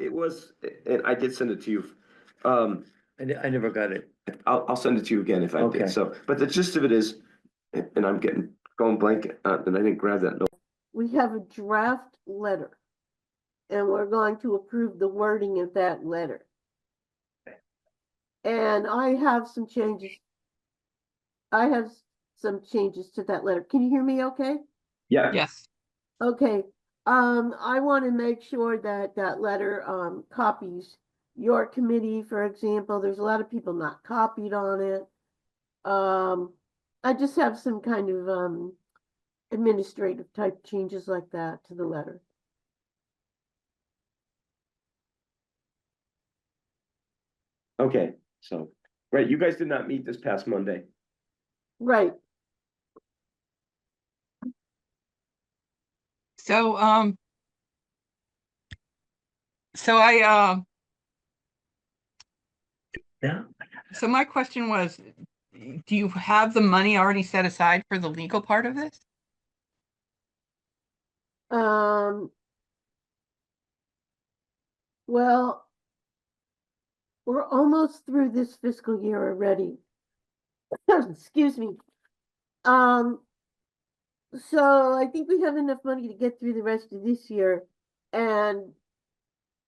it was, and I did send it to you. Um, I never got it. I'll send it to you again if I Okay. did. So, but the gist of it is, and I'm going blank, and I didn't grab that note. We have a draft letter, and we're going to approve the wording of that letter. And I have some changes. I have some changes to that letter. Can you hear me okay? Yeah. Yes. Okay. I want to make sure that that letter copies your committee, for example. There's a lot of people not copied on it. I just have some kind of administrative type changes like that to the letter. Okay. So, right, you guys did not meet this past Monday. Right. So, Yeah. so my question was, do you have the money already set aside for the legal part of this? Well, we're almost through this fiscal year already. Excuse me. So I think we have enough money to get through the rest of this year, and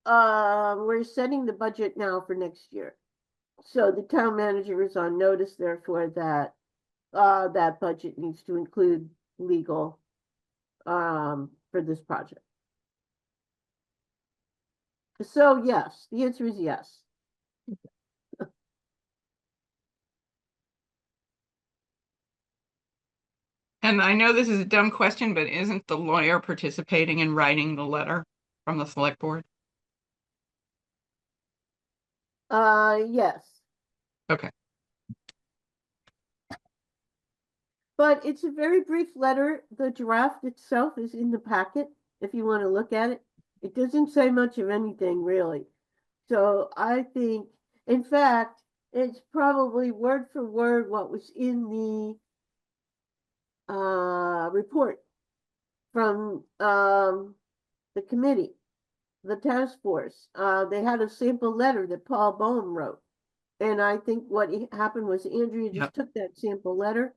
we're setting the budget now for next year. So the town manager is on notice, therefore, that that budget needs to include legal for this project. So yes, the answer is yes. And I know this is a dumb question, but isn't the lawyer participating in writing the letter from the select board? Yes. Okay. But it's a very brief letter. The draft itself is in the packet if you want to look at it. It doesn't say much of anything really. So I think, in fact, it's probably word for word what was in the report from the committee, the task force. They had a sample letter that Paul Bohm wrote. And I think what happened was Andrea just took that sample letter.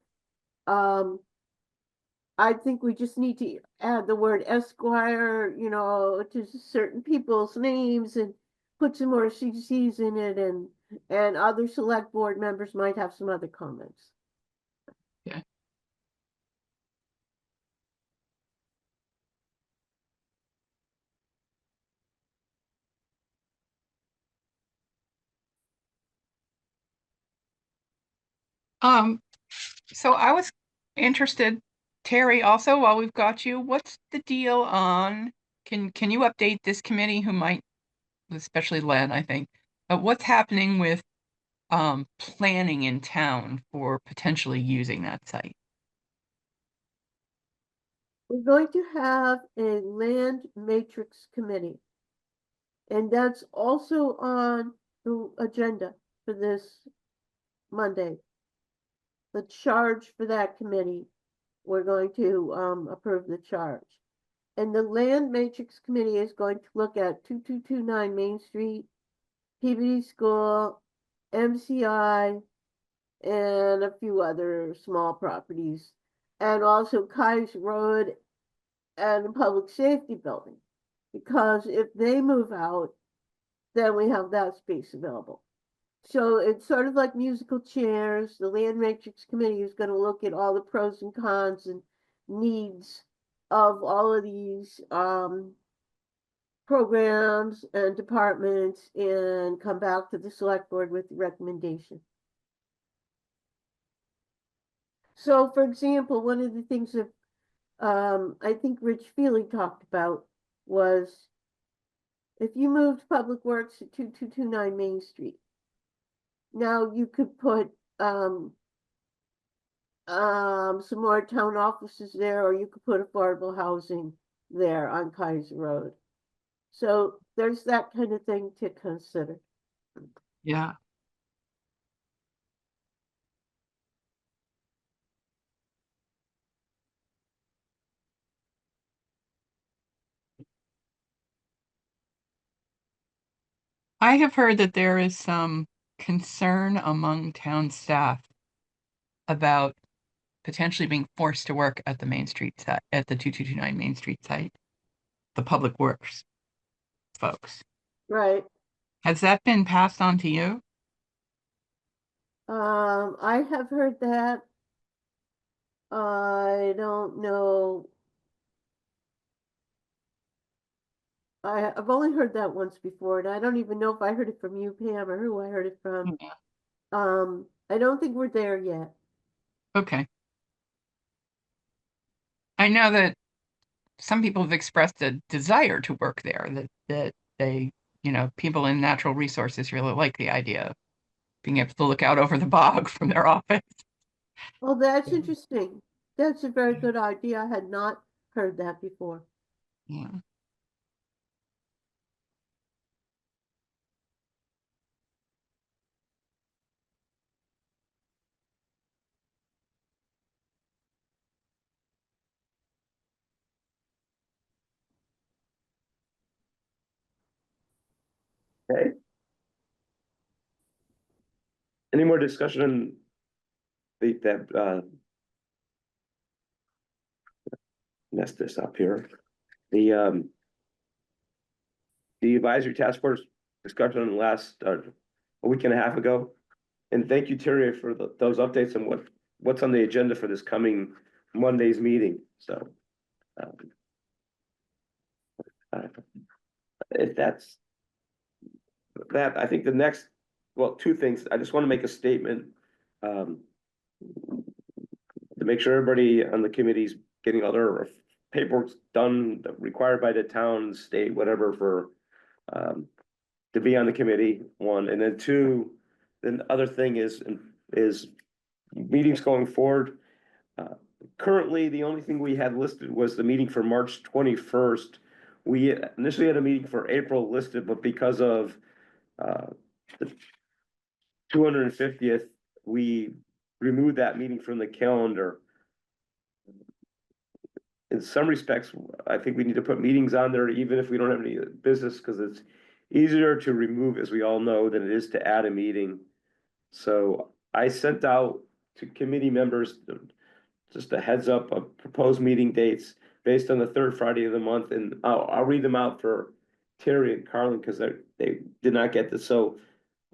I think we just need to add the word Esquire, you know, to certain people's names and put some more CCs in it, and other select board members might have some other comments. Yeah. So I was interested, Terry, also, while we've got you, what's the deal on, can you update this committee who might, especially Len, I think, what's happening with planning in town for potentially using that site? We're going to have a land matrix committee. And that's also on the agenda for this Monday. The charge for that committee, we're going to approve the charge. And the land matrix committee is going to look at 2229 Main Street, Peabody School, MCI, and a few other small properties, and also Kai's Road and the Public Safety Building. Because if they move out, then we have that space available. So it's sort of like musical chairs. The land matrix committee is going to look at all the pros and cons and needs of all of these programs and departments and come back to the select board with the recommendation. So for example, one of the things that I think Rich Feely talked about was if you moved Public Works to 2229 Main Street, now you could put some more town offices there, or you could put affordable housing there on Kaiser Road. So there's that kind of thing to consider. Yeah. I have heard that there is some concern among town staff about potentially being forced to work at the Main Street site, at the 2229 Main Street site, the Public Works folks. Right. Has that been passed on to you? I have heard that. I don't know. I've only heard that once before, and I don't even know if I heard it from you, Pam, or who I heard it from. I don't think we're there yet. Okay. I know that some people have expressed a desire to work there, that they, people in natural resources really like the idea of being able to look out over the bog from their office. Oh, that's Yeah. interesting. That's a very good idea. I had not heard that before. Yeah. Okay. Any more discussion on mess this up here? The advisory task force discussion on the last, a week and a half ago. And thank you, Terry, for those updates and what's on the agenda for this coming Monday's meeting, so. If that's that, I think the next, well, two things, I just want to make a statement. To make sure everybody on the committee's getting all their paperwork done, required by the town, state, whatever, for to be on the committee, one, and then two, then the other thing is meetings going forward. Currently, the only thing we had listed was the meeting for March 21st. We initially had a meeting for April listed, but because of the 250th, we removed that meeting from the calendar. In some respects, I think we need to put meetings on there, even if we don't have any business, because it's easier to remove, as we all know, than it is to add a meeting. So I sent out to committee members just a heads up of proposed meeting dates based on the third Friday of the month, and I'll read them out for Terry and Carlin because they did not get this. So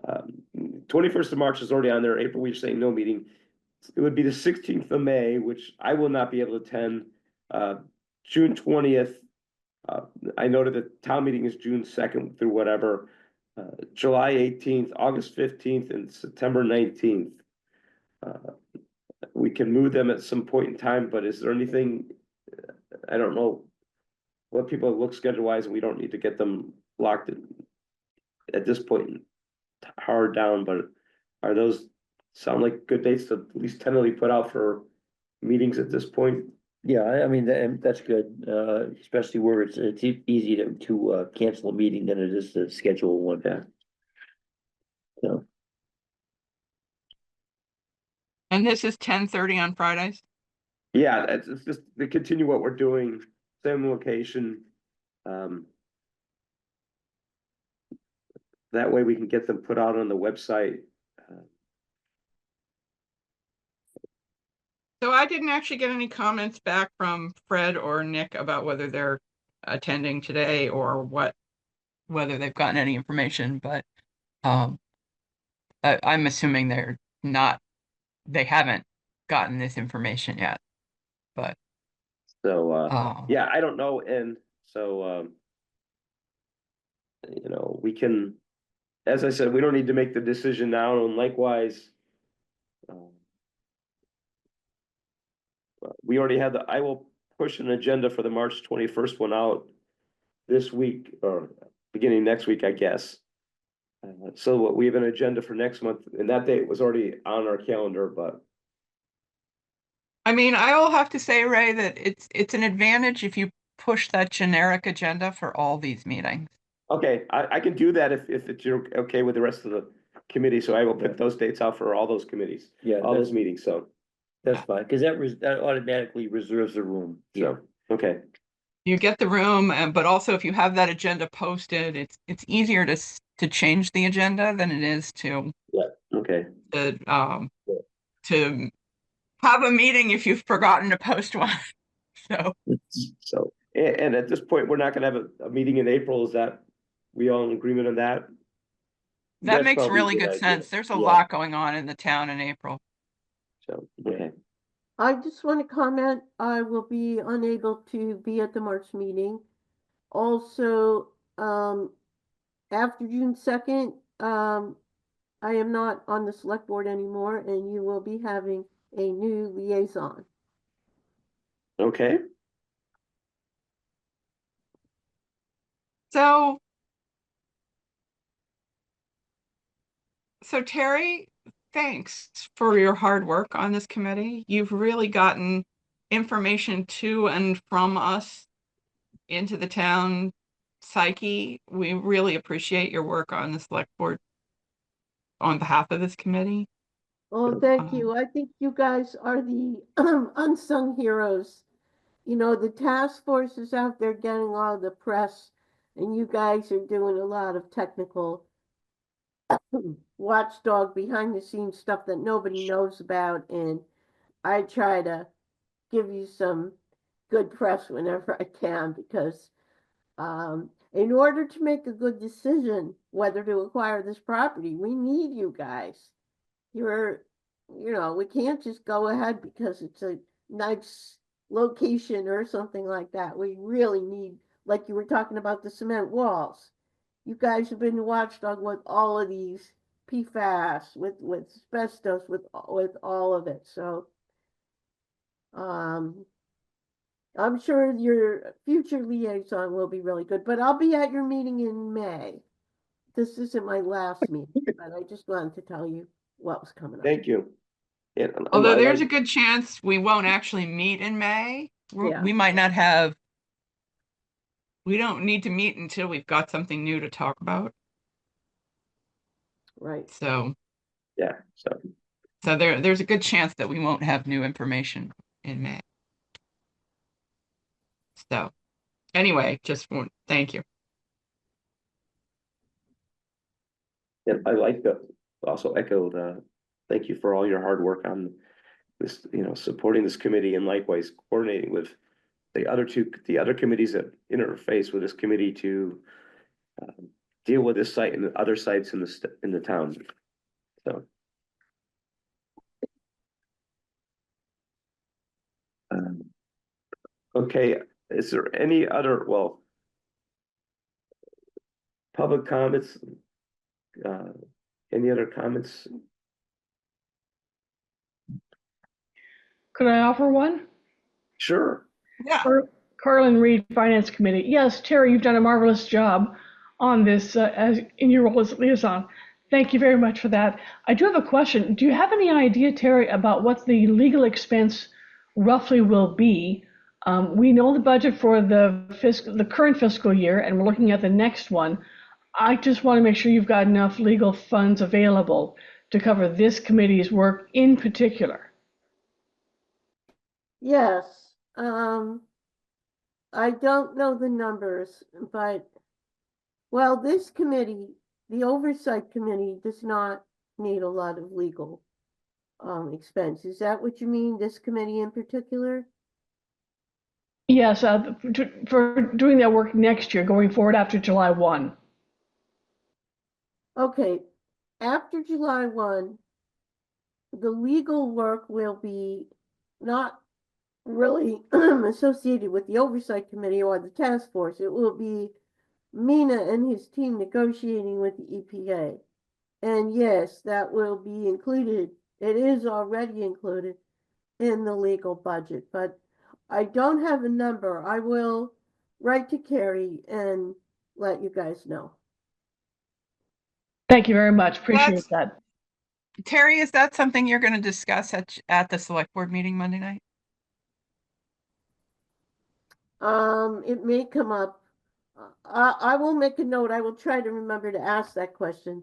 21st of March is already on there. April, we're saying no meeting. It would be the 16th of May, which I will not be able to attend. June 20th. I noted that town meeting is June 2nd through whatever. July 18th, August 15th, and September 19th. We can move them at some point in time, but is there anything, I don't know what people look schedule wise, and we don't need to get them locked in at this point hard down, but are those sound like good dates to at least tentatively put out for meetings at this point? Yeah, I mean, that's good, especially where it's easy to cancel a meeting than it is to schedule one. Yeah. So, And this is 10:30 on Fridays? Yeah, it's just to continue what we're doing, same location. That way we can get them put out on the website. So I didn't actually get any comments back from Fred or Nick about whether they're attending today or whether they've gotten any information, but I'm assuming they haven't gotten this information yet, but. So, yeah, I don't know, and so, we can, as I said, we don't need to make the decision now, and likewise, we already had I will push an agenda for the March 21st one out this week, or beginning next week, I guess. So we have an agenda for next month, and that date was already on our calendar, but. I mean, I will have to say, Ray, that it's an advantage if you push that generic agenda for all these meetings. Okay, I can do that if you're okay with the rest of the committee, so I will pick those dates out for all those committees, yeah, all those meetings, so. that's fine, because that automatically reserves the room. So, okay. you get the room, but also if you have that agenda posted, it's easier to change the agenda than it is Okay, to Yeah. to have a meeting if you've forgotten to post one. So so, and at this point, we're not gonna have a meeting in April, is that, we all in agreement on that? that That's makes probably a really good good idea. sense. There's a Yeah, lot going on in the town in April. so, okay, I just want to comment, I will be unable to be at the March meeting. Also, after June 2nd, I am not on the select board anymore, and you will be having a new liaison. okay, So Terry, thanks for your hard work on this committee. You've really gotten information to and from us into the town psyche. We really appreciate your work on the select board on behalf of this committee. Oh, thank Um, you. I think you guys are the unsung heroes. You know, the task force is out there getting all the press, and you guys are doing a lot of technical watchdog behind the scenes stuff that nobody knows about. And I try to give you some good press whenever I can because in order to make a good decision whether to acquire this property, we need you guys. You're, we can't just go ahead because it's a nice location or something like that. We really need, like you were talking about the cement walls. You guys have been the watchdog with all of these PFAS, with asbestos, with all of it. So, um, I'm sure your future liaison will be really good, but I'll be at your meeting in May. This isn't my last meeting, but I just wanted to tell you what was coming up. thank you. Yeah, although I there's like, a good chance we won't actually meet in May. Yeah. We might not have, we don't need to meet until we've got something new to talk about. Right. So yeah, so, there's a good chance that we won't have new information in May. So anyway, thank you. yeah, I like the, also echo the, thank you for all your hard work on this, supporting this committee and likewise coordinating with the other committees that interface with this committee to deal with this site and the other sites in the town. So. Okay, is there any other, well, public comments? Uh, any other comments? Could I offer one? Sure. Yeah. Carlin Reed, Finance Committee. Yes, Terry, you've done a marvelous job on this as in your role as liaison. Thank you very much for that. I do have a question. Do you have any idea, Terry, about what the legal expense roughly will be? We know the budget for the current fiscal year, and we're looking at the next one. I just want to make sure you've got enough legal funds available to cover this committee's work in particular. Yes. I don't know the numbers, but well, this committee, the Oversight Committee, does not need a lot of legal expense. Is that what you mean, this committee in particular? Yes, for doing that work next year, going forward after July 1. Okay, after July 1, the legal work will be not really associated with the Oversight Committee or the task force. It will be Mina and his team negotiating with the EPA. And yes, that will be included. It is already included in the legal budget, but I don't have a number. I will write to Carrie and let you guys know. Thank you very much. Appreciate that. Terry, is that something you're going to discuss at the select board meeting Monday night? It may come up. I will make a note. I will try to remember to ask that question.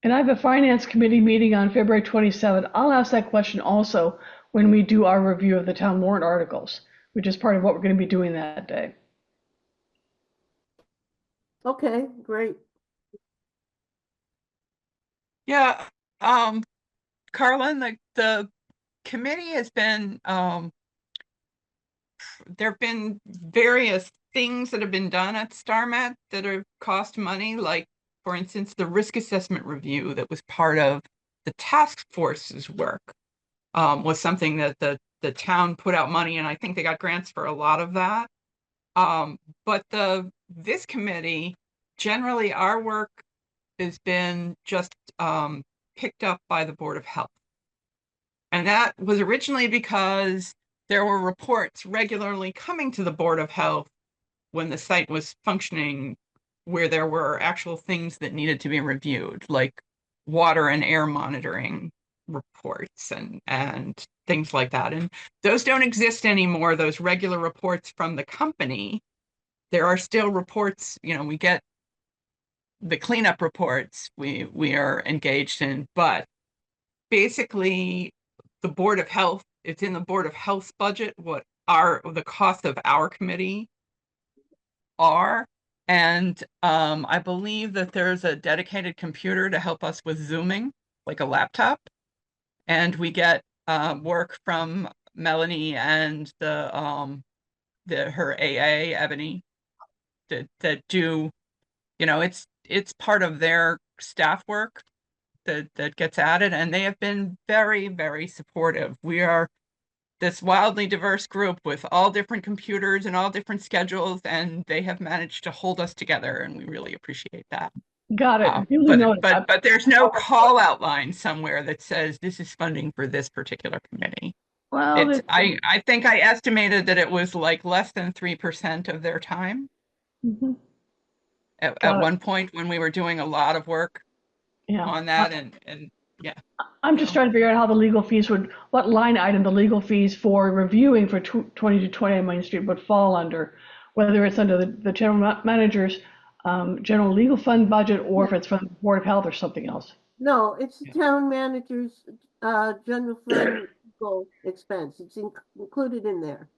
And I have a Finance Committee meeting on February 27th. I'll ask that question also when we do our review of the town warrant articles. which is part of what we're going to be doing that day. Okay, great. Yeah, Carlin, the committee has been, there've been various things that have been done at StarMet that have cost money, like, for instance, the risk assessment review that was part of the task force's work, was something that the town put out money, and I think they got grants for a lot of that. But this committee, generally our work has been just picked up by the Board of Health. And that was originally because there were reports regularly coming to the Board of Health when the site was functioning, where there were actual things that needed to be reviewed, like water and air monitoring reports and things like that. And those don't exist anymore, those regular reports from the company. There are still reports, we get the cleanup reports we are engaged in, but basically the Board of Health, it's in the Board of Health's budget what the cost of our committee are. And I believe that there's a dedicated computer to help us with Zooming, like a laptop. And we get work from Melanie and her AA, Ebony, that do, it's part of their staff work that gets added, and they have been very, very supportive. We are this wildly diverse group with all different computers and all different schedules, and they have managed to hold us together, and we really appreciate that. Got it. Duly noted. But there's no call out line somewhere that says this is funding for this particular committee. Well, I think I estimated that it was like less than 3% of their time mhm. at one point when we were doing a lot of work Yeah. on that, and yeah. I'm just trying to figure out how the legal fees what line item the legal fees for reviewing for 20 to 20 Main Street would fall under, whether it's under the general manager's general legal fund budget, or if it's from the Board of Health or something else. No, it's the town manager's general fund legal expense. It's included in there.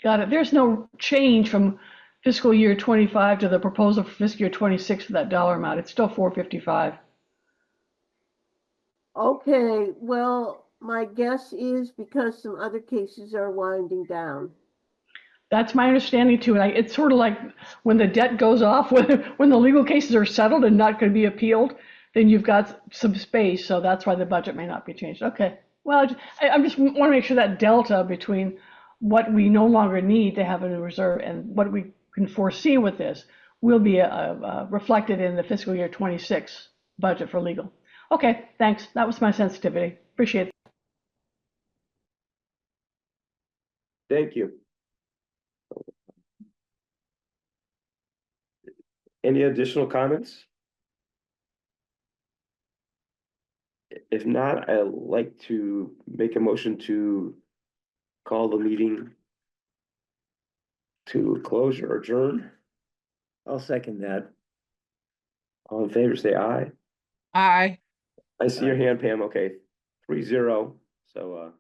Got it. There's no change from fiscal year 25 to the proposal for fiscal year 26 for that dollar amount. It's still 455. Okay, well, my guess is because some other cases are winding down. That's my understanding too. And it's sort of like when the debt goes off, when the legal cases are settled and not going to be appealed, then you've got some space. So that's why the budget may not be changed. Okay. Well, I just want to make sure that delta between what we no longer need to have in a reserve and what we can foresee with this will be reflected in the fiscal year 26 budget for legal. Okay, thanks. That was my sensitivity. Appreciate it. Thank you. Any additional comments? If not, I'd like to make a motion to call the meeting to a close or adjourn. I'll second that. All in favor, say aye. I I see your hand, Pam. Okay, 3-0. So